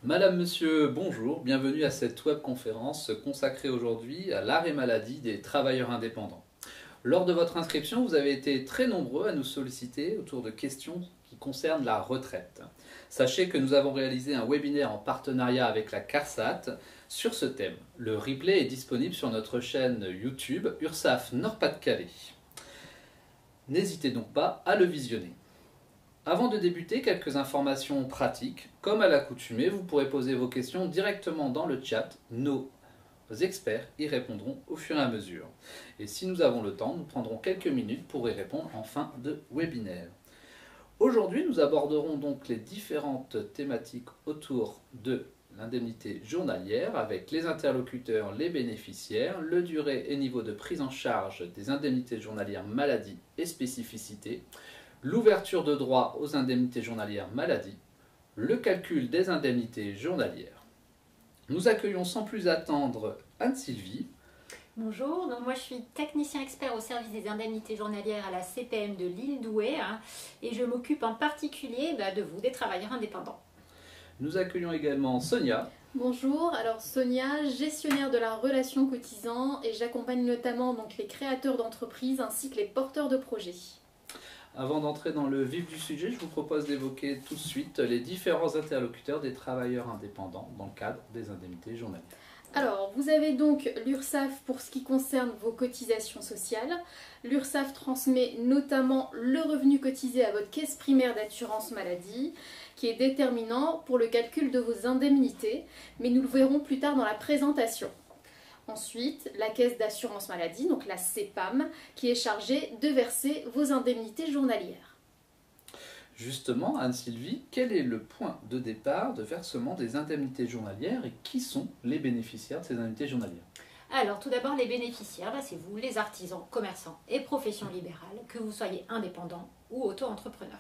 Madame, Monsieur, bonjour, bienvenue à cette webconférence consacrée aujourd'hui à l'arrêt maladie des travailleurs indépendants. Lors de votre inscription, vous avez été très nombreux à nous solliciter autour de questions qui concernent la retraite. Sachez que nous avons réalisé un webinaire en partenariat avec la CARSAT sur ce thème. Le replay est disponible sur notre chaîne YouTube URSSAF Nord-Pas-de-Calais. N'hésitez donc pas à le visionner. Avant de débuter, quelques informations pratiques. Comme à l'accoutumée, vous pourrez poser vos questions directement dans le chat. Nos experts y répondront au fur et à mesure. Et si nous avons le temps, nous prendrons quelques minutes pour y répondre en fin de webinaire. Aujourd'hui, nous aborderons donc les différentes thématiques autour de l'indemnité journalière avec les interlocuteurs, les bénéficiaires, le durée et niveau de prise en charge des indemnités journalières maladie et spécificité, l'ouverture de droit aux indemnités journalières maladie, le calcul des indemnités journalières. Nous accueillons sans plus attendre Anne-Sylvie. Bonjour, donc moi je suis technicien expert au service des indemnités journalières à la CPM de l'île Douai et je m'occupe en particulier de vous, des travailleurs indépendants. Nous accueillons également Sonia. Bonjour, alors Sonia, gestionnaire de la relation cotisant et j'accompagne notamment donc les créateurs d'entreprises ainsi que les porteurs de projets. Avant d'entrer dans le vif du sujet, je vous propose d'évoquer tout de suite les différents interlocuteurs des travailleurs indépendants dans le cadre des indemnités journalières. Alors, vous avez donc l'URSSAF pour ce qui concerne vos cotisations sociales. L'URSSAF transmet notamment le revenu cotisé à votre caisse primaire d'assurance maladie, qui est déterminant pour le calcul de vos indemnités, mais nous le verrons plus tard dans la présentation. Ensuite, la caisse d'assurance maladie, donc la CEPAM, qui est chargée de verser vos indemnités journalières. Justement, Anne-Sylvie, quel est le point de départ de versement des indemnités journalières et qui sont les bénéficiaires de ces indemnités journalières? Alors tout d'abord les bénéficiaires, c'est vous, les artisans, commerçants et professions libérales, que vous soyez indépendant ou auto-entrepreneur.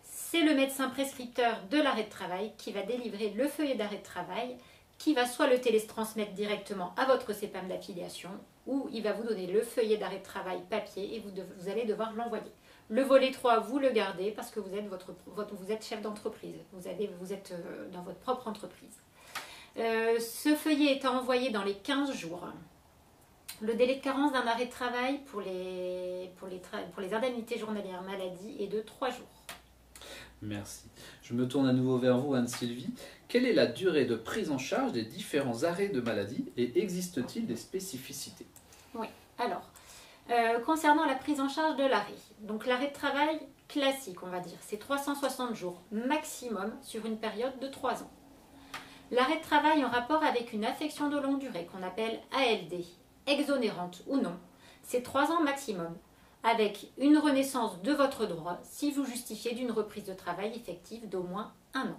C'est le médecin prescripteur de l'arrêt de travail qui va délivrer le feuillet d'arrêt de travail, qui va soit le télétransmettre directement à votre CEPAM d'affiliation, ou il va vous donner le feuillet d'arrêt de travail papier et vous allez devoir l'envoyer. Le volet 3, vous le gardez parce que vous êtes chef d'entreprise, vous êtes dans votre propre entreprise. Ce feuillet est envoyé dans les 15 jours. Le délai de carence d'un arrêt de travail pour les indemnités journalières maladie est de 3 jours. Merci. Je me tourne à nouveau vers vous, Anne-Sylvie. Quelle est la durée de prise en charge des différents arrêts de maladie et existe-t-il des spécificités? Oui, alors, concernant la prise en charge de l'arrêt, donc l'arrêt de travail classique, on va dire, c'est 360 jours maximum sur une période de 3 ans. L'arrêt de travail en rapport avec une affection de longue durée qu'on appelle ALD, exonérante ou non, c'est 3 ans maximum, avec une renaissance de votre droit si vous justifiez d'une reprise de travail effective d'au moins 1 an.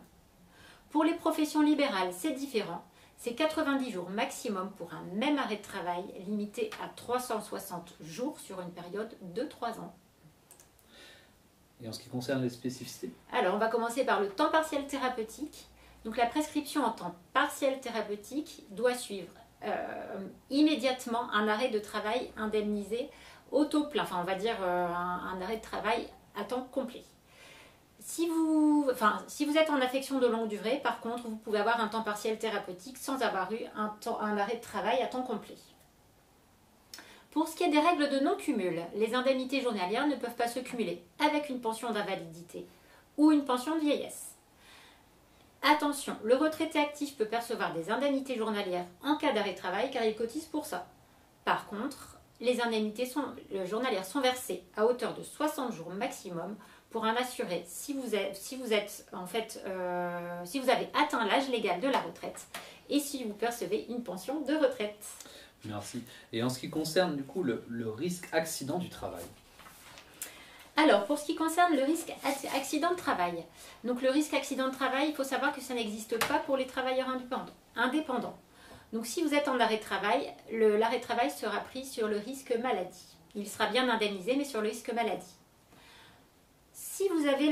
Pour les professions libérales, c'est différent. C'est 90 jours maximum pour un même arrêt de travail, limité à 360 jours sur une période de 3 ans. Et en ce qui concerne les spécificités? Alors, on va commencer par le temps partiel thérapeutique. Donc, la prescription en temps partiel thérapeutique doit suivre immédiatement un arrêt de travail indemnisé au taux plein, enfin, on va dire un arrêt de travail à temps complet. Si vous êtes en affection de longue durée, par contre, vous pouvez avoir un temps partiel thérapeutique sans avoir eu un arrêt de travail à temps complet. Pour ce qui est des règles de non-cumul, les indemnités journalières ne peuvent pas se cumuler avec une pension d'invalidité ou une pension de vieillesse. Attention, le retraité actif peut percevoir des indemnités journalières en cas d'arrêt de travail car il cotise pour ça. Par contre, les indemnités journalières sont versées à hauteur de 60 jours maximum pour un assuré si vous avez atteint l'âge légal de la retraite et si vous percevez une pension de retraite. Merci. Et en ce qui concerne du coup le risque accident du travail? Alors, pour ce qui concerne le risque accident de travail, donc le risque accident de travail, il faut savoir que ça n'existe pas pour les travailleurs indépendants. Donc si vous êtes en arrêt de travail, l'arrêt de travail sera pris sur le risque maladie. Il sera bien indemnisé, mais sur le risque maladie. Si vous avez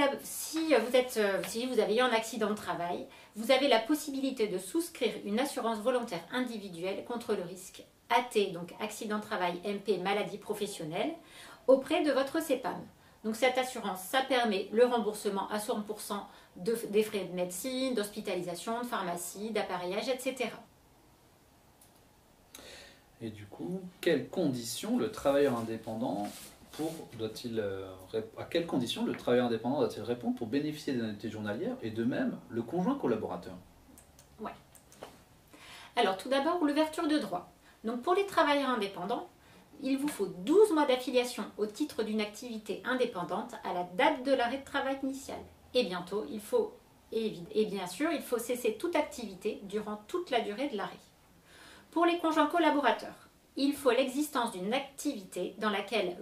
eu un accident de travail, vous avez la possibilité de souscrire une assurance volontaire individuelle contre le risque AT, donc accident de travail MP maladie professionnelle, auprès de votre CEPAM. Donc cette assurance, ça permet le remboursement à 100% des frais de médecine, d'hospitalisation, de pharmacie, d'appareillage, etc. Et du coup, quelles conditions le travailleur indépendant à quelles conditions le travailleur indépendant doit-il répondre pour bénéficier des indemnités journalières et de même le conjoint collaborateur? Ouais. Alors tout d'abord, l'ouverture de droits. Donc pour les travailleurs indépendants, il vous faut 12 mois d'affiliation au titre d'une activité indépendante à la date de l'arrêt de travail initial. Et bientôt, bien sûr, il faut cesser toute activité durant toute la durée de l'arrêt. Pour les conjoints collaborateurs, il faut l'existence d'une activité dans laquelle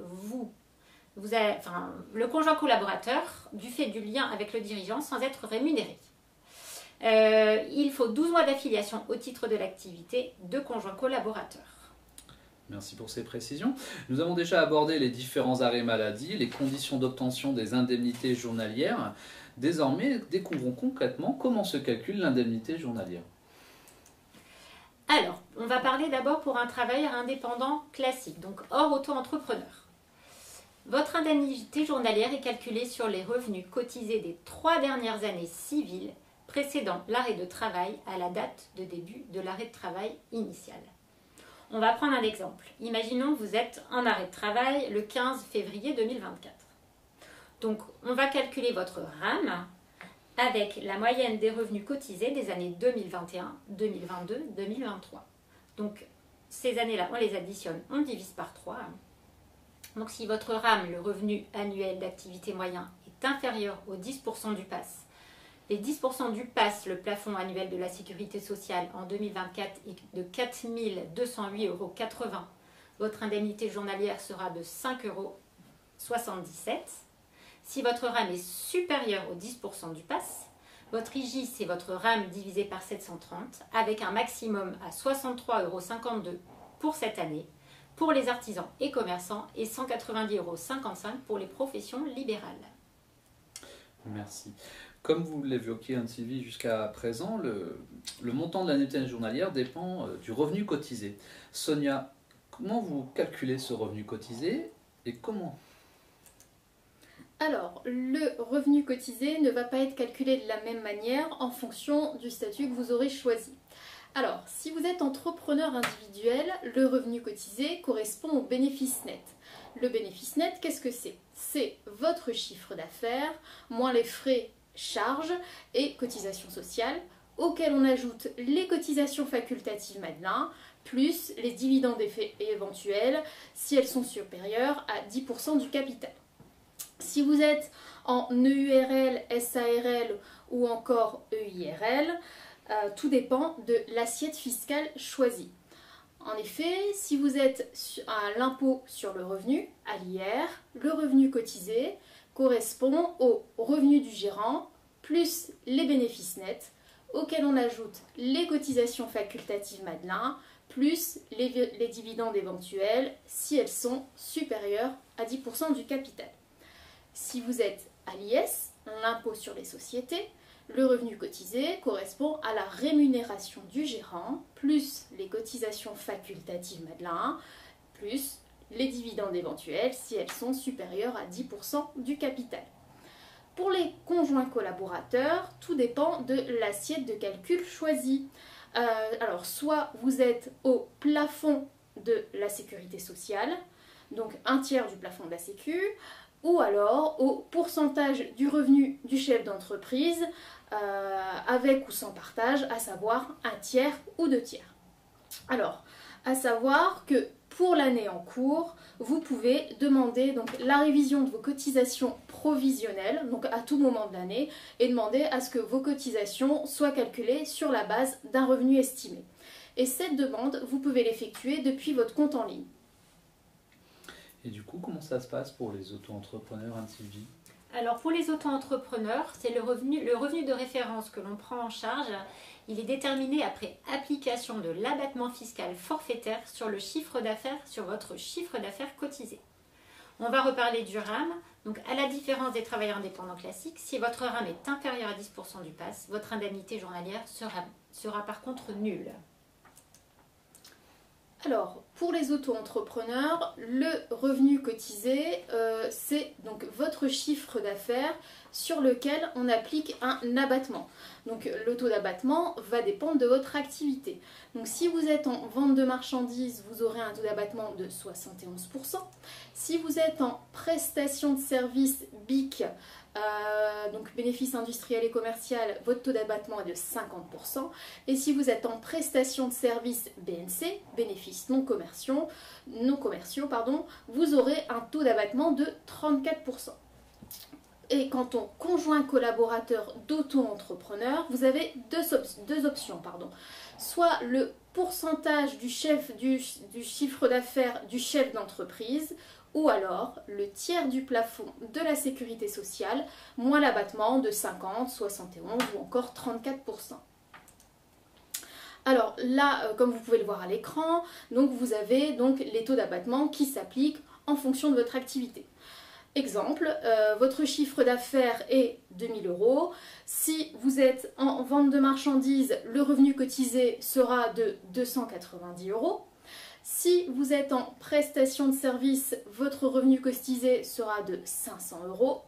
le conjoint collaborateur, du fait du lien avec le dirigeant, sans être rémunéré. Il faut 12 mois d'affiliation au titre de l'activité de conjoint collaborateur. Merci pour ces précisions. Nous avons déjà abordé les différents arrêts maladie, les conditions d'obtention des indemnités journalières. Désormais, découvrons concrètement comment se calcule l'indemnité journalière. Alors, on va parler d'abord pour un travailleur indépendant classique, donc hors auto-entrepreneur. Votre indemnité journalière est calculée sur les revenus cotisés des 3 dernières années civiles précédant l'arrêt de travail à la date de début de l'arrêt de travail initial. On va prendre un exemple. Imaginons que vous êtes en arrêt de travail le 15 février 2024. Donc, on va calculer votre RAM avec la moyenne des revenus cotisés des années 2021, 2022, 2023. Donc, ces années-là, on les additionne, on divise par 3. Donc, si votre RAM, le revenu annuel d'activité moyen, est inférieur aux 10% du PAS, les 10% du PAS, le plafond annuel de la sécurité sociale en 2024, est de 4 208,80 €. Votre indemnité journalière sera de 5,77 €. Si votre RAM est supérieur aux 10% du PAS, votre IJ, c'est votre RAM divisé par 730, avec un maximum à 63,52 € pour cette année, pour les artisans et commerçants, et 190,55 € pour les professions libérales. Merci. Comme vous l'évoquiez, Anne-Sylvie, jusqu'à présent, le montant de l'indemnité journalière dépend du revenu cotisé. Sonia, comment vous calculez ce revenu cotisé et comment? Alors, le revenu cotisé ne va pas être calculé de la même manière en fonction du statut que vous aurez choisi. Alors, si vous êtes entrepreneur individuel, le revenu cotisé correspond au bénéfice net. Le bénéfice net, qu'est-ce que c'est? C'est votre chiffre d'affaires, moins les frais, charges et cotisations sociales, auxquelles on ajoute les cotisations facultatives Madelin, plus les dividendes éventuels si elles sont supérieures à 10% du capital. Si vous êtes en EURL, SARL ou encore EIRL, tout dépend de l'assiette fiscale choisie. En effet, si vous êtes à l'impôt sur le revenu, à l'IR, le revenu cotisé correspond au revenu du gérant plus les bénéfices nets, auxquels on ajoute les cotisations facultatives Madelin, plus les dividendes éventuels si elles sont supérieures à 10% du capital. Si vous êtes à l'IS, l'impôt sur les sociétés, le revenu cotisé correspond à la rémunération du gérant, plus les cotisations facultatives Madelin, plus les dividendes éventuels si elles sont supérieures à 10% du capital. Pour les conjoints collaborateurs, tout dépend de l'assiette de calcul choisie. Alors, soit vous êtes au plafond de la sécurité sociale, donc un tiers du plafond de la sécu, ou alors au pourcentage du revenu du chef d'entreprise, avec ou sans partage, à savoir un tiers ou 2 tiers. Alors, à savoir que pour l'année en cours, vous pouvez demander donc la révision de vos cotisations provisionnelles, donc à tout moment de l'année, et demander à ce que vos cotisations soient calculées sur la base d'un revenu estimé. Et cette demande, vous pouvez l'effectuer depuis votre compte en ligne. Et du coup, comment ça se passe pour les auto-entrepreneurs, Anne-Sylvie? Alors pour les auto-entrepreneurs, c'est le revenu de référence que l'on prend en charge. Il est déterminé après application de l'abattement fiscal forfaitaire sur le chiffre d'affaires, sur votre chiffre d'affaires cotisé. On va reparler du RAM. Donc à la différence des travailleurs indépendants classiques, si votre RAM est inférieur à 10% du PAS, votre indemnité journalière sera par contre nulle. Alors, pour les auto-entrepreneurs, le revenu cotisé, c'est donc votre chiffre d'affaires sur lequel on applique un abattement. Donc le taux d'abattement va dépendre de votre activité. Donc si vous êtes en vente de marchandises, vous aurez un taux d'abattement de 71%. Si vous êtes en prestation de services BIC, donc bénéfice industriel et commercial, votre taux d'abattement est de 50%. Et si vous êtes en prestation de services BNC, bénéfices non commerciaux, vous aurez un taux d'abattement de 34%. Et quant au conjoint collaborateur d'auto-entrepreneur, vous avez deux options. Soit le pourcentage du chiffre d'affaires du chef d'entreprise, ou alors le tiers du plafond de la sécurité sociale, moins l'abattement de 50, 71 ou encore 34%. Alors là, comme vous pouvez le voir à l'écran, donc vous avez donc les taux d'abattement qui s'appliquent en fonction de votre activité. Exemple, votre chiffre d'affaires est 2000 €. Si vous êtes en vente de marchandises, le revenu cotisé sera de 290 €. Si vous êtes en prestation de service, votre revenu cotisé sera de 500 €.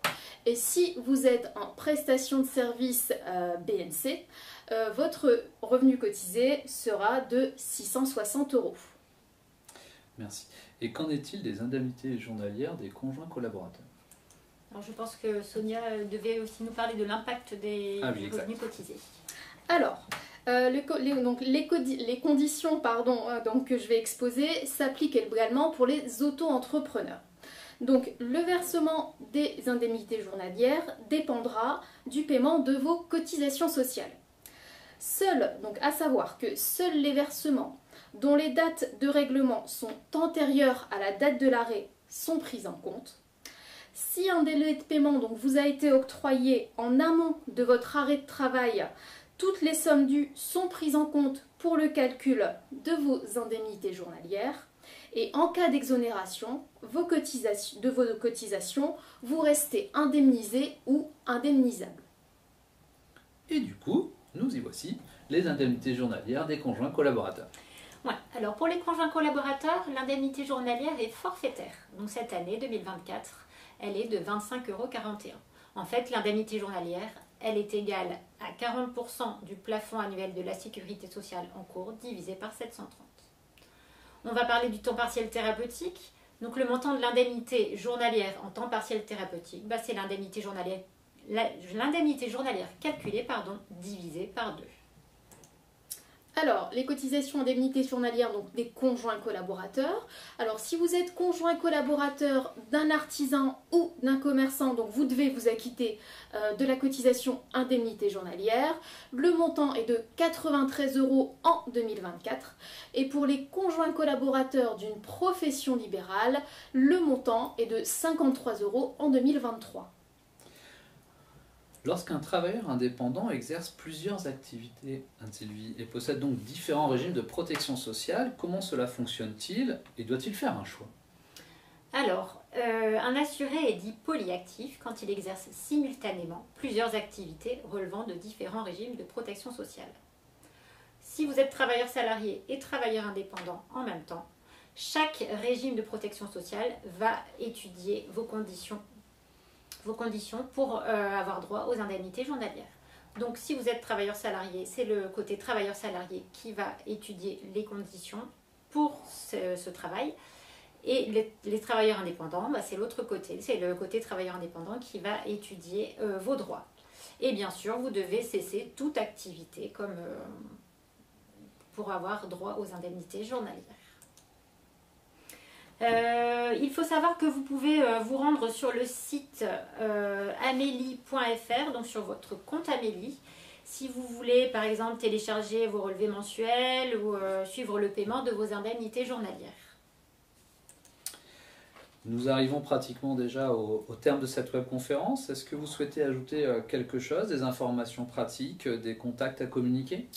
Et si vous êtes en prestation de service BNC, votre revenu cotisé sera de 660 €. Merci. Et qu'en est-il des indemnités journalières des conjoints collaborateurs? Alors je pense que Sonia devait aussi nous parler de l'impact des revenus cotisés. Alors, les conditions que je vais exposer s'appliquent également pour les auto-entrepreneurs. Donc le versement des indemnités journalières dépendra du paiement de vos cotisations sociales. À savoir que seuls les versements dont les dates de règlement sont antérieures à la date de l'arrêt sont pris en compte. Si un délai de paiement vous a été octroyé en amont de votre arrêt de travail, toutes les sommes dues sont prises en compte pour le calcul de vos indemnités journalières. Et en cas d'exonération de vos cotisations, vous restez indemnisé ou indemnisable. Et du coup, nous y voici, les indemnités journalières des conjoints collaborateurs. Ouais. Alors pour les conjoints collaborateurs, l'indemnité journalière est forfaitaire. Donc cette année 2024, elle est de 25,41 €. En fait, l'indemnité journalière, elle est égale à 40% du plafond annuel de la sécurité sociale en cours divisé par 730. On va parler du temps partiel thérapeutique. Donc le montant de l'indemnité journalière en temps partiel thérapeutique, c'est l'indemnité journalière calculée divisée par 2. Alors, les cotisations indemnités journalières des conjoints collaborateurs. Alors, si vous êtes conjoint collaborateur d'un artisan ou d'un commerçant, vous devez vous acquitter de la cotisation indemnité journalière. Le montant est de 93 € en 2024. Et pour les conjoints collaborateurs d'une profession libérale, le montant est de 53 € en 2023. Lorsqu'un travailleur indépendant exerce plusieurs activités, Anne-Sylvie, et possède donc différents régimes de protection sociale, comment cela fonctionne-t-il et doit-il faire un choix? Alors, un assuré est dit polyactif quand il exerce simultanément plusieurs activités relevant de différents régimes de protection sociale. Si vous êtes travailleur salarié et travailleur indépendant en même temps, chaque régime de protection sociale va étudier vos conditions pour avoir droit aux indemnités journalières. Donc si vous êtes travailleur salarié, c'est le côté travailleur salarié qui va étudier les conditions pour ce travail. Et les travailleurs indépendants, c'est l'autre côté, c'est le côté travailleur indépendant qui va étudier vos droits. Et bien sûr, vous devez cesser toute activité pour avoir droit aux indemnités journalières. Il faut savoir que vous pouvez vous rendre sur le site amélie.fr, donc sur votre compte Amélie, si vous voulez par exemple télécharger vos relevés mensuels ou suivre le paiement de vos indemnités journalières. Nous arrivons pratiquement déjà au terme de cette webconférence. Est-ce que vous souhaitez ajouter quelque chose, des informations pratiques, des contacts à communiquer ?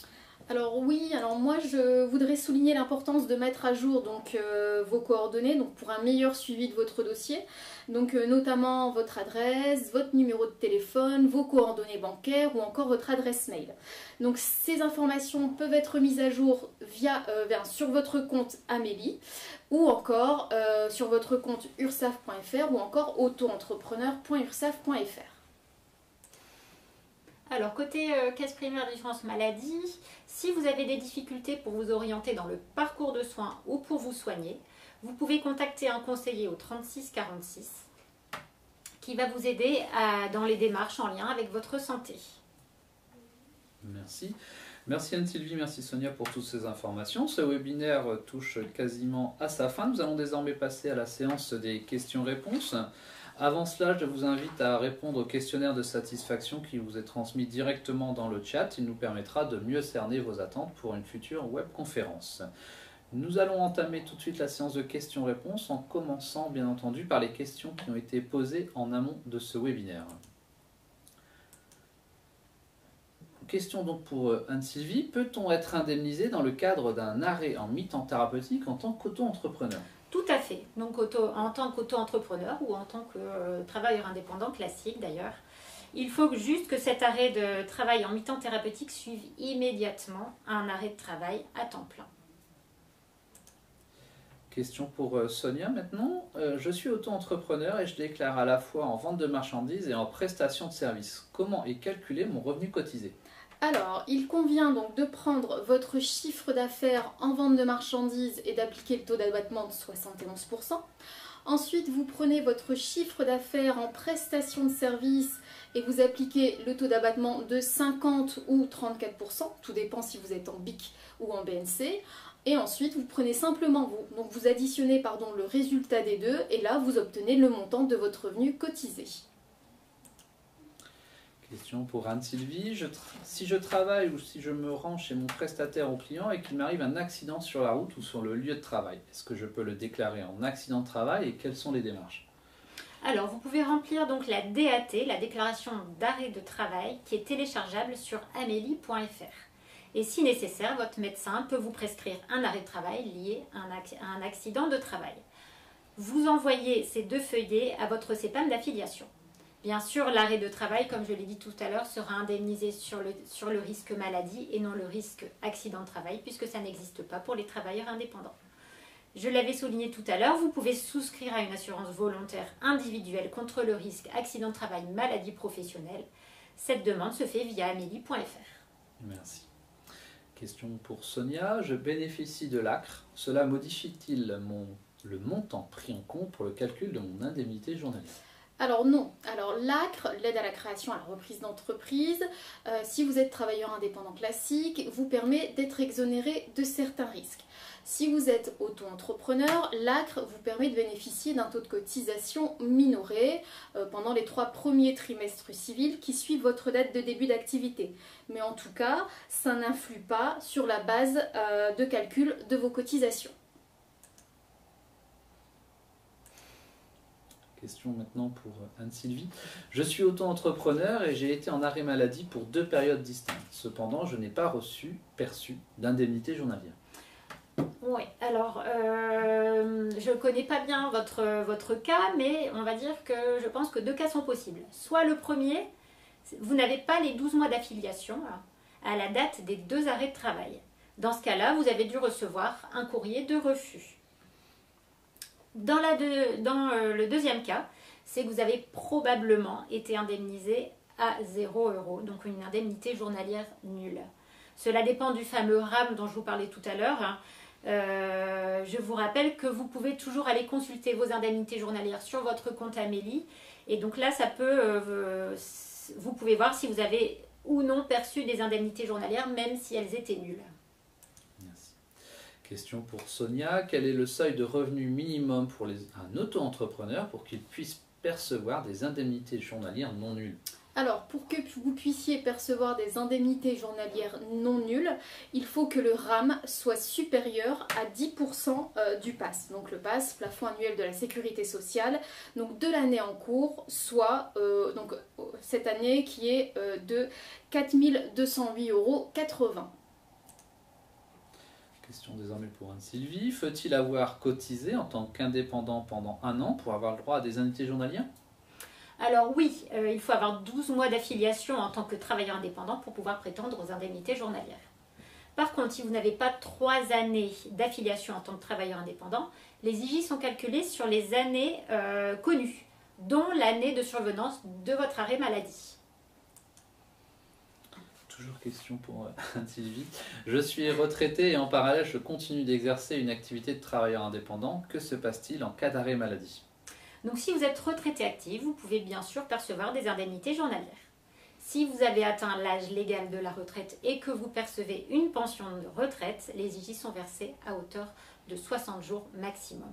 Alors oui, alors moi je voudrais souligner l'importance de mettre à jour donc vos coordonnées donc pour un meilleur suivi de votre dossier. Donc notamment votre adresse, votre numéro de téléphone, vos coordonnées bancaires ou encore votre adresse mail. Donc ces informations peuvent être mises à jour sur votre compte Amélie ou encore sur votre compte ursaf.fr ou encore auto-entrepreneur.ursaf.fr. Alors, côté caisse primaire d'assurance maladie, si vous avez des difficultés pour vous orienter dans le parcours de soins ou pour vous soigner, vous pouvez contacter un conseiller au 36 46 qui va vous aider dans les démarches en lien avec votre santé. Merci. Merci Anne-Sylvie, merci Sonia pour toutes ces informations. Ce webinaire touche quasiment à sa fin. Nous allons désormais passer à la séance des questions-réponses. Avant cela, je vous invite à répondre au questionnaire de satisfaction qui vous est transmis directement dans le chat. Il nous permettra de mieux cerner vos attentes pour une future webconférence. Nous allons entamer tout de suite la séance de questions-réponses en commençant bien entendu par les questions qui ont été posées en amont de ce webinaire. Question donc pour Anne-Sylvie. Peut-on être indemnisé dans le cadre d'un arrêt en mi-temps thérapeutique en tant qu'auto-entrepreneur ? Tout à fait. Donc en tant qu'auto-entrepreneur ou en tant que travailleur indépendant classique d'ailleurs, il faut juste que cet arrêt de travail en mi-temps thérapeutique suive immédiatement un arrêt de travail à temps plein. Question pour Sonia maintenant. Je suis auto-entrepreneur et je déclare à la fois en vente de marchandises et en prestation de services. Comment est calculé mon revenu cotisé ? Alors, il convient donc de prendre votre chiffre d'affaires en vente de marchandises et d'appliquer le taux d'abattement de 71%. Ensuite, vous prenez votre chiffre d'affaires en prestation de services et vous appliquez le taux d'abattement de 50 ou 34%, tout dépend si vous êtes en BIC ou en BNC. Et ensuite, vous prenez simplement vous additionnez le résultat des deux et là, vous obtenez le montant de votre revenu cotisé. Question pour Anne-Sylvie. Si je travaille ou si je me rends chez mon prestataire ou client et qu'il m'arrive un accident sur la route ou sur le lieu de travail, est-ce que je peux le déclarer en accident de travail et quelles sont les démarches ? Alors, vous pouvez remplir donc la DAT, la déclaration d'arrêt de travail, qui est téléchargeable sur amélie.fr. Et si nécessaire, votre médecin peut vous prescrire un arrêt de travail lié à un accident de travail. Vous envoyez ces deux feuillets à votre CEPAM d'affiliation. Bien sûr, l'arrêt de travail, comme je l'ai dit tout à l'heure, sera indemnisé sur le risque maladie et non le risque accident de travail, puisque ça n'existe pas pour les travailleurs indépendants. Je l'avais souligné tout à l'heure, vous pouvez souscrire à une assurance volontaire individuelle contre le risque accident de travail maladie professionnelle. Cette demande se fait via amélie.fr. Merci. Question pour Sonia. Je bénéficie de l'ACRE. Cela modifie-t-il le montant pris en compte pour le calcul de mon indemnité journalière ? Alors non. Alors l'ACRE, l'aide à la création à la reprise d'entreprise, si vous êtes travailleur indépendant classique, vous permet d'être exonéré de certains risques. Si vous êtes auto-entrepreneur, l'ACRE vous permet de bénéficier d'un taux de cotisation minoré pendant les 3 premiers trimestres civils qui suivent votre date de début d'activité. Mais en tout cas, ça n'influe pas sur la base de calcul de vos cotisations. Question maintenant pour Anne-Sylvie. Je suis auto-entrepreneur et j'ai été en arrêt maladie pour 2 périodes distinctes. Cependant, je n'ai pas perçu d'indemnité journalière. Oui, alors je ne connais pas bien votre cas, mais on va dire que je pense que 2 cas sont possibles. Soit le premier, vous n'avez pas les 12 mois d'affiliation à la date des 2 arrêts de travail. Dans ce cas-là, vous avez dû recevoir un courrier de refus. Dans le deuxième cas, c'est que vous avez probablement été indemnisé à 0 €, donc une indemnité journalière nulle. Cela dépend du fameux RAM dont je vous parlais tout à l'heure. Je vous rappelle que vous pouvez toujours aller consulter vos indemnités journalières sur votre compte Amélie. Et donc là, vous pouvez voir si vous avez ou non perçu des indemnités journalières, même si elles étaient nulles. Merci. Question pour Sonia. Quel est le seuil de revenu minimum pour un auto-entrepreneur pour qu'il puisse percevoir des indemnités journalières non nulles ? Alors, pour que vous puissiez percevoir des indemnités journalières non nulles, il faut que le RAM soit supérieur à 10% du PAS. Donc le PAS, plafond annuel de la sécurité sociale, donc de l'année en cours, soit cette année qui est de 4 208,80 €. Question désormais pour Anne-Sylvie. Faut-il avoir cotisé en tant qu'indépendant pendant 1 an pour avoir le droit à des indemnités journalières? Alors oui, il faut avoir 12 mois d'affiliation en tant que travailleur indépendant pour pouvoir prétendre aux indemnités journalières. Par contre, si vous n'avez pas 3 années d'affiliation en tant que travailleur indépendant, les IJ sont calculés sur les années connues, dont l'année de survenance de votre arrêt maladie. Toujours question pour Anne-Sylvie. Je suis retraité et en parallèle, je continue d'exercer une activité de travailleur indépendant. Que se passe-t-il en cas d'arrêt maladie? Donc si vous êtes retraité actif, vous pouvez bien sûr percevoir des indemnités journalières. Si vous avez atteint l'âge légal de la retraite et que vous percevez une pension de retraite, les IJ sont versés à hauteur de 60 jours maximum.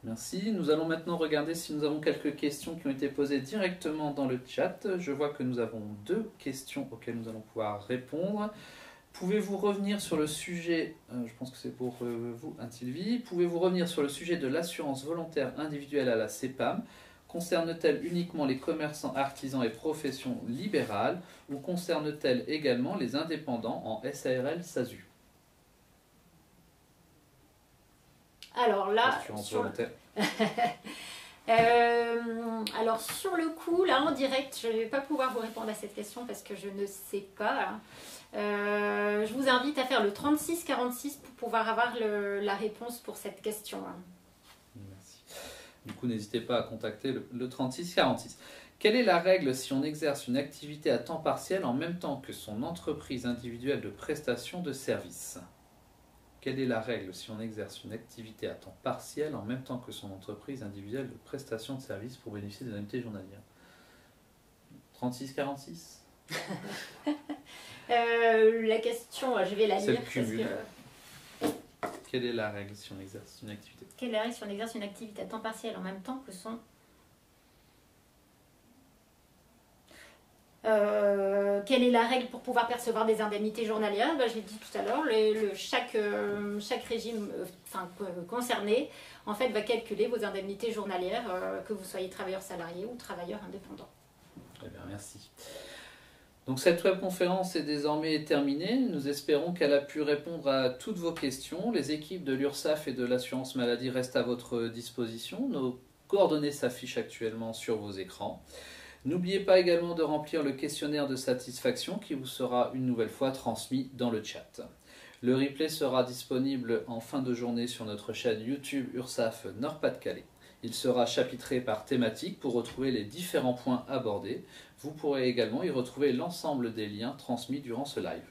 Merci. Nous allons maintenant regarder si nous avons quelques questions qui ont été posées directement dans le chat. Je vois que nous avons 2 questions auxquelles nous allons pouvoir répondre. Pouvez-vous revenir sur le sujet, je pense que c'est pour vous Anne-Sylvie, pouvez-vous revenir sur le sujet de l'assurance volontaire individuelle à la CEPAM? Concerne-t-elle uniquement les commerçants, artisans et professions libérales ou concerne-t-elle également les indépendants en SARL SASU? Alors là, alors sur le coup, là en direct, je ne vais pas pouvoir vous répondre à cette question parce que je ne sais pas. Je vous invite à faire le 36-46 pour pouvoir avoir la réponse pour cette question. Merci. Du coup, n'hésitez pas à contacter le 36-46. Quelle est la règle si on exerce une activité à temps partiel en même temps que son entreprise individuelle de prestation de services? Quelle est la règle si on exerce une activité à temps partiel en même temps que son entreprise individuelle de prestation de services pour bénéficier des indemnités journalières? 36-46. La question, je vais la lire. Quelle est la règle si on exerce une activité? Quelle est la règle si on exerce une activité à temps partiel en même temps que son... quelle est la règle pour pouvoir percevoir des indemnités journalières? Je l'ai dit tout à l'heure, chaque régime concerné en fait, va calculer vos indemnités journalières, que vous soyez travailleur salarié ou travailleur indépendant. Très bien, merci. Donc cette webconférence est désormais terminée. Nous espérons qu'elle a pu répondre à toutes vos questions. Les équipes de l'URSSAF et de l'assurance maladie restent à votre disposition. Nos coordonnées s'affichent actuellement sur vos écrans. N'oubliez pas également de remplir le questionnaire de satisfaction qui vous sera une nouvelle fois transmis dans le chat. Le replay sera disponible en fin de journée sur notre chaîne YouTube URSSAF Nord-Pas-de-Calais. Il sera chapitré par thématique pour retrouver les différents points abordés. Vous pourrez également y retrouver l'ensemble des liens transmis durant ce live.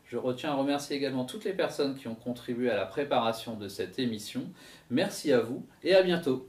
Je retiens à remercier également toutes les personnes qui ont contribué à la préparation de cette émission. Merci à vous et à bientôt.